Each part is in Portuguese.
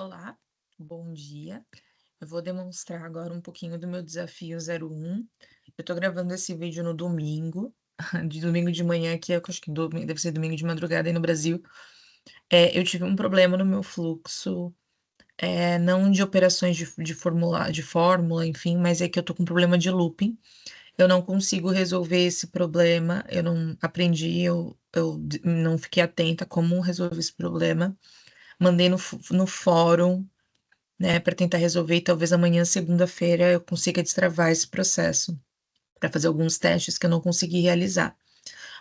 Olá, bom dia. Eu vou demonstrar agora um pouquinho do meu desafio 01. Eu tô gravando esse vídeo no domingo, de domingo de manhã aqui, eu acho que deve ser domingo de madrugada aí no Brasil. Eu tive um problema no meu fluxo, não de operações de fórmula, enfim, mas é que eu tô com problema de looping. Eu não consigo resolver esse problema, eu não aprendi, não fiquei atenta como resolver esse problema. Mandei no fórum, né, para tentar resolver e talvez amanhã, segunda-feira, eu consiga destravar esse processo, para fazer alguns testes que eu não consegui realizar.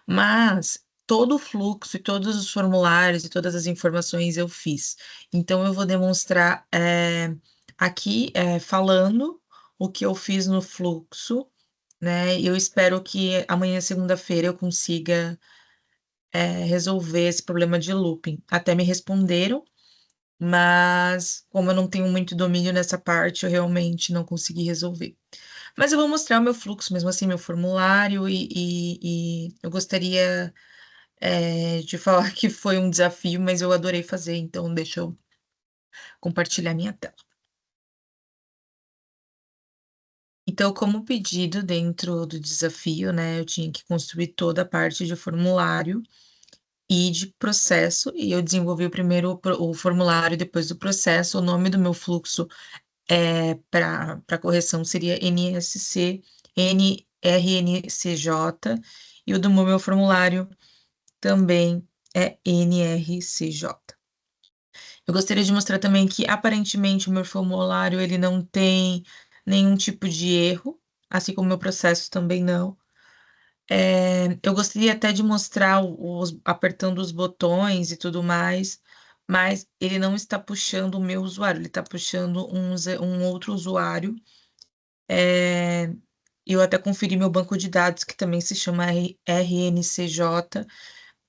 Mas todo o fluxo e todos os formulários e todas as informações eu fiz. Então eu vou demonstrar aqui falando o que eu fiz no fluxo, né? E eu espero que amanhã, segunda-feira, eu consiga resolver esse problema de looping. Até me responderam, mas como eu não tenho muito domínio nessa parte, eu realmente não consegui resolver. Mas eu vou mostrar o meu fluxo, mesmo assim, meu formulário, e eu gostaria, de falar que foi um desafio, mas eu adorei fazer, então deixa eu compartilhar minha tela. Então, como pedido dentro do desafio, né, eu tinha que construir toda a parte de formulário e de processo, e eu desenvolvi o primeiro o formulário, depois do processo. O nome do meu fluxo para correção seria NRNCJ, e o do meu formulário também é NRCJ. Eu gostaria de mostrar também que, aparentemente, o meu formulário ele não tem nenhum tipo de erro, assim como o meu processo também não. Eu gostaria até de mostrar apertando os botões e tudo mais, mas ele não está puxando o meu usuário, ele está puxando um outro usuário. Eu até conferi meu banco de dados, que também se chama RNCJ,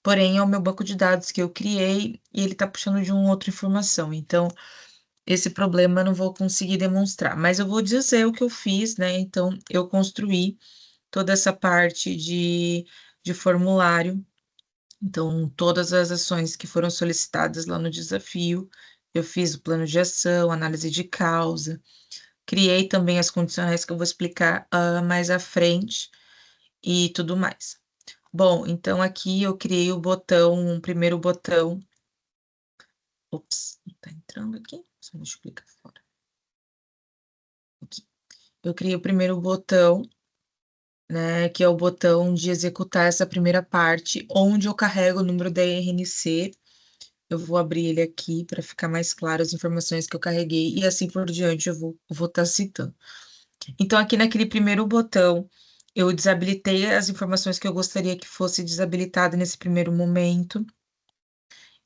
porém é o meu banco de dados que eu criei e ele está puxando de uma outra informação. Então, esse problema eu não vou conseguir demonstrar, mas eu vou dizer o que eu fiz, né? Então, eu construí toda essa parte de formulário. Então, todas as ações que foram solicitadas lá no desafio, eu fiz o plano de ação, análise de causa, criei também as condicionais que eu vou explicar mais à frente e tudo mais. Bom, então aqui eu criei um primeiro botão. Ops, não tá entrando aqui? Só deixa eu clicar fora. Aqui. Eu criei o primeiro botão, né, que é o botão de executar essa primeira parte, onde eu carrego o número da RNC. Eu vou abrir ele aqui para ficar mais claro as informações que eu carreguei e assim por diante eu vou estar citando. Então, aqui naquele primeiro botão, eu desabilitei as informações que eu gostaria que fosse desabilitada nesse primeiro momento.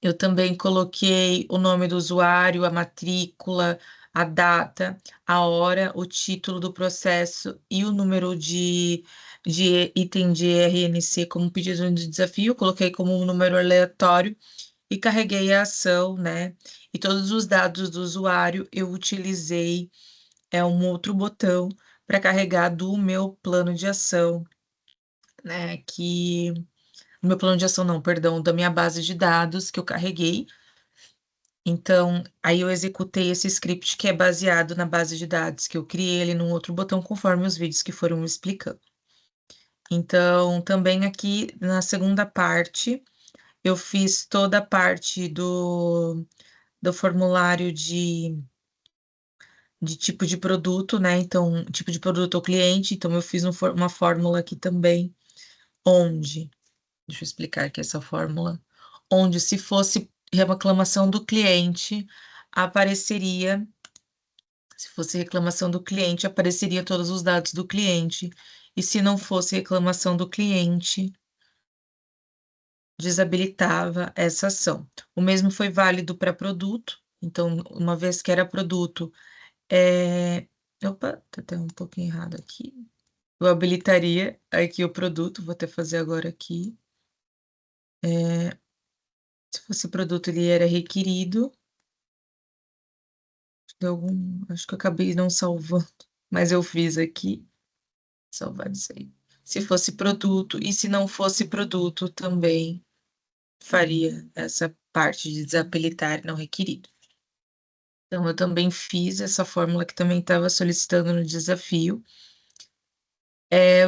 Eu também coloquei o nome do usuário, a matrícula, a data, a hora, o título do processo e o número de item de RNC como pedido de desafio. Coloquei como um número aleatório e carreguei a ação, né? E todos os dados do usuário eu utilizei um outro botão para carregar do meu plano de ação, né? No meu plano de ação, não, perdão, da minha base de dados que eu carreguei. Então, aí eu executei esse script que é baseado na base de dados que eu criei ele num outro botão, conforme os vídeos que foram me explicando. Então, também aqui na segunda parte, eu fiz toda a parte do formulário de tipo de produto, né? Então, tipo de produto ao cliente. Então, eu fiz uma fórmula aqui também, onde, deixa eu explicar aqui essa fórmula, onde se fosse reclamação do cliente, apareceria, se fosse reclamação do cliente, apareceria todos os dados do cliente. E se não fosse reclamação do cliente, desabilitava essa ação. O mesmo foi válido para produto. Então, uma vez que era produto, Opa, tá até um pouquinho errado aqui. Eu habilitaria aqui o produto, vou até fazer agora aqui. Se fosse produto, ele era requerido. Acho que eu acabei não salvando, mas eu fiz aqui. Salvar isso aí. Se fosse produto, e se não fosse produto, também faria essa parte de desabilitar não requerido. Então, eu também fiz essa fórmula que também estava solicitando no desafio.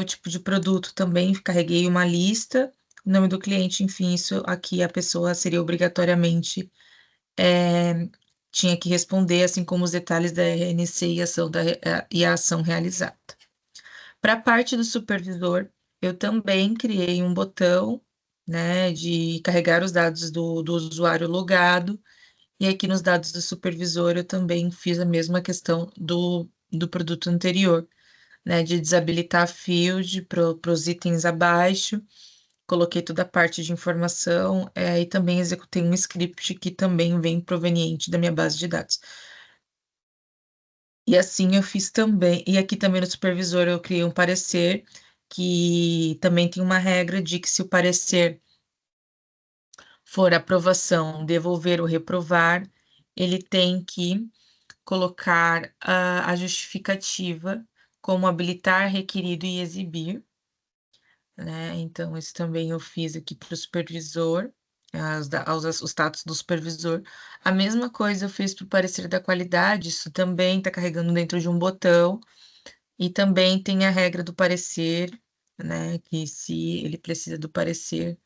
O tipo de produto também, carreguei uma lista, nome do cliente, enfim, isso aqui a pessoa seria obrigatoriamente, tinha que responder, assim como os detalhes da RNC e a ação realizada. Para a parte do supervisor, eu também criei um botão, né, de carregar os dados do usuário logado, e aqui nos dados do supervisor eu também fiz a mesma questão do produto anterior, né, de desabilitar a field para os itens abaixo, coloquei toda a parte de informação, e também executei um script que também vem proveniente da minha base de dados. E assim eu fiz também, e aqui também no supervisor eu criei um parecer, que também tem uma regra de que se o parecer for aprovação, devolver ou reprovar, ele tem que colocar a justificativa como habilitar, requerido e exibir, né? Então, isso também eu fiz aqui para o supervisor, os status do supervisor. A mesma coisa eu fiz para o parecer da qualidade, isso também está carregando dentro de um botão, e também tem a regra do parecer, né? Que se ele precisa do parecer,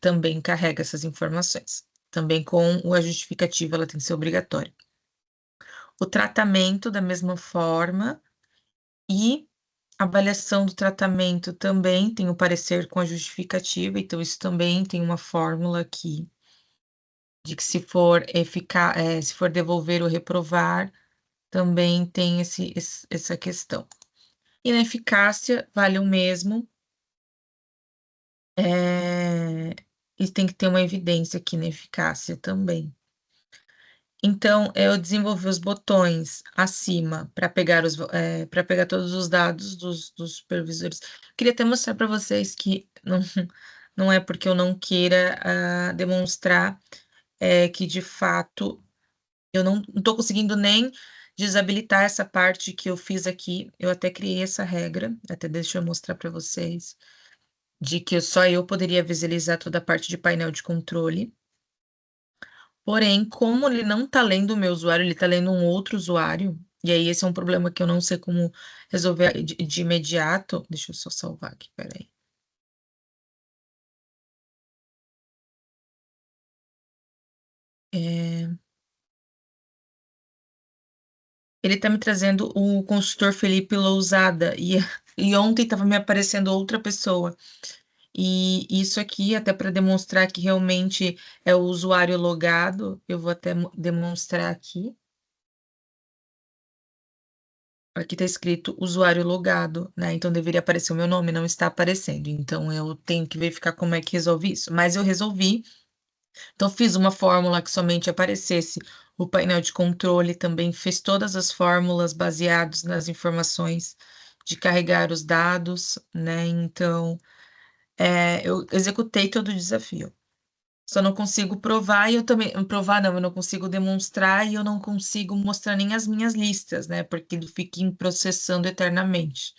também carrega essas informações. Também com a justificativa, ela tem que ser obrigatória. O tratamento, da mesma forma, e a avaliação do tratamento também tem o parecer com a justificativa, então isso também tem uma fórmula aqui, de que se for se for devolver ou reprovar, também tem essa questão. E na eficácia, vale o mesmo, e tem que ter uma evidência aqui na eficácia também. Então, eu desenvolvi os botões acima para pegar para pegar todos os dados dos supervisores. Queria até mostrar para vocês que não é porque eu não queira demonstrar que de fato eu não estou conseguindo nem desabilitar essa parte que eu fiz aqui. Eu até criei essa regra, até deixa eu mostrar para vocês, de que só eu poderia visualizar toda a parte de painel de controle. Porém, como ele não está lendo o meu usuário, ele está lendo um outro usuário, e aí esse é um problema que eu não sei como resolver de imediato. Deixa eu só salvar aqui, peraí. É, Ele está me trazendo o consultor Felipe Lousada, e ontem estava me aparecendo outra pessoa. E isso aqui, até para demonstrar que realmente é o usuário logado, eu vou até demonstrar aqui. Aqui está escrito usuário logado, né? Então deveria aparecer o meu nome, não está aparecendo. Então eu tenho que verificar como é que resolve isso. Mas eu resolvi. Então fiz uma fórmula que somente aparecesse o painel de controle, também fiz todas as fórmulas baseadas nas informações de carregar os dados, né? Então eu executei todo o desafio. Só não consigo provar e eu também. Provar não, eu não consigo demonstrar e eu não consigo mostrar nem as minhas listas, né? Porque ele fica em processando eternamente.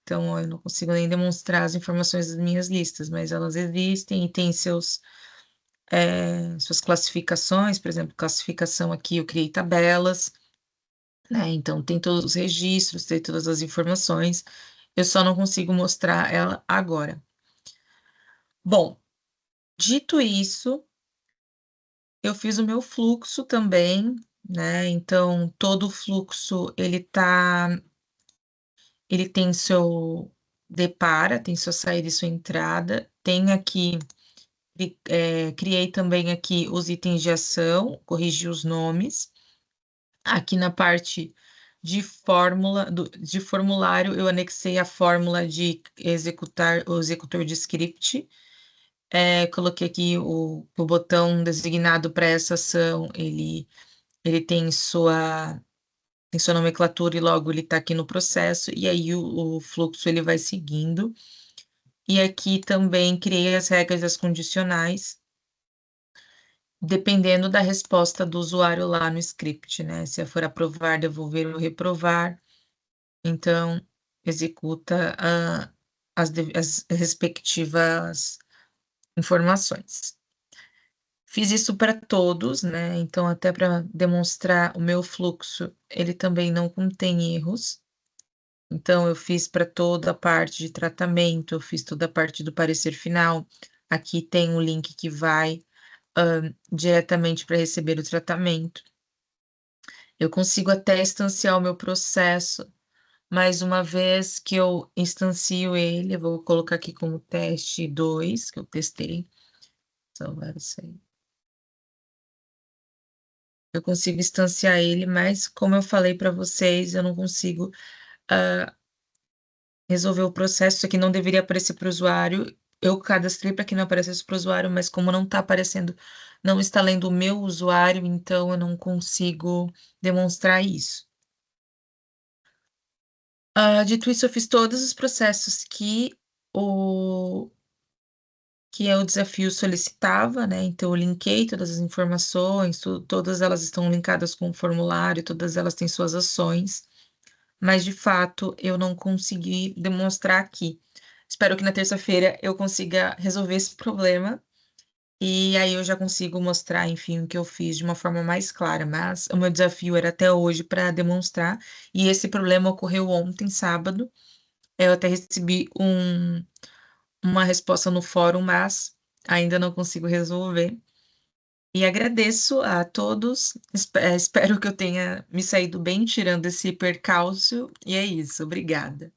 Então, eu não consigo nem demonstrar as informações das minhas listas, mas elas existem e têm suas classificações, por exemplo, classificação aqui, eu criei tabelas, né? Então, tem todos os registros, tem todas as informações, eu só não consigo mostrar ela agora. Bom, dito isso, eu fiz o meu fluxo também, né? Então, todo o fluxo, ele tem seu depara, tem sua saída e sua entrada, tem aqui, criei também aqui os itens de ação, corrigi os nomes. Aqui na parte de fórmula, de formulário, eu anexei a fórmula de executar o executor de script. Coloquei aqui o botão designado para essa ação, ele tem sua nomenclatura e logo ele está aqui no processo, e aí o fluxo ele vai seguindo. E aqui também criei as regras das condicionais, dependendo da resposta do usuário lá no script, né? Se for aprovar, devolver ou reprovar, então executa as respectivas informações. Fiz isso para todos, né, então até para demonstrar o meu fluxo, ele também não contém erros. Então eu fiz para toda a parte de tratamento, eu fiz toda a parte do parecer final. Aqui tem um link que vai, diretamente para receber o tratamento. Eu consigo até instanciar o meu processo, mas uma vez que eu instancio ele, eu vou colocar aqui como teste 2 que eu testei, salvar isso aí. Eu consigo instanciar ele, mas como eu falei para vocês, eu não consigo, resolver o processo. Isso aqui não deveria aparecer para o usuário. Eu cadastrei para que não aparecesse para o usuário, mas como não está aparecendo, não está lendo o meu usuário, então eu não consigo demonstrar isso. Dito isso, eu fiz todos os processos o o desafio solicitava, né, então eu linkei todas as informações, todas elas estão linkadas com o formulário, todas elas têm suas ações, mas de fato eu não consegui demonstrar aqui. Espero que na terça-feira eu consiga resolver esse problema, e aí eu já consigo mostrar, enfim, o que eu fiz de uma forma mais clara, mas o meu desafio era até hoje para demonstrar, e esse problema ocorreu ontem, sábado. Eu até recebi uma resposta no fórum, mas ainda não consigo resolver. E agradeço a todos, espero que eu tenha me saído bem tirando esse percalço, e é isso, obrigada.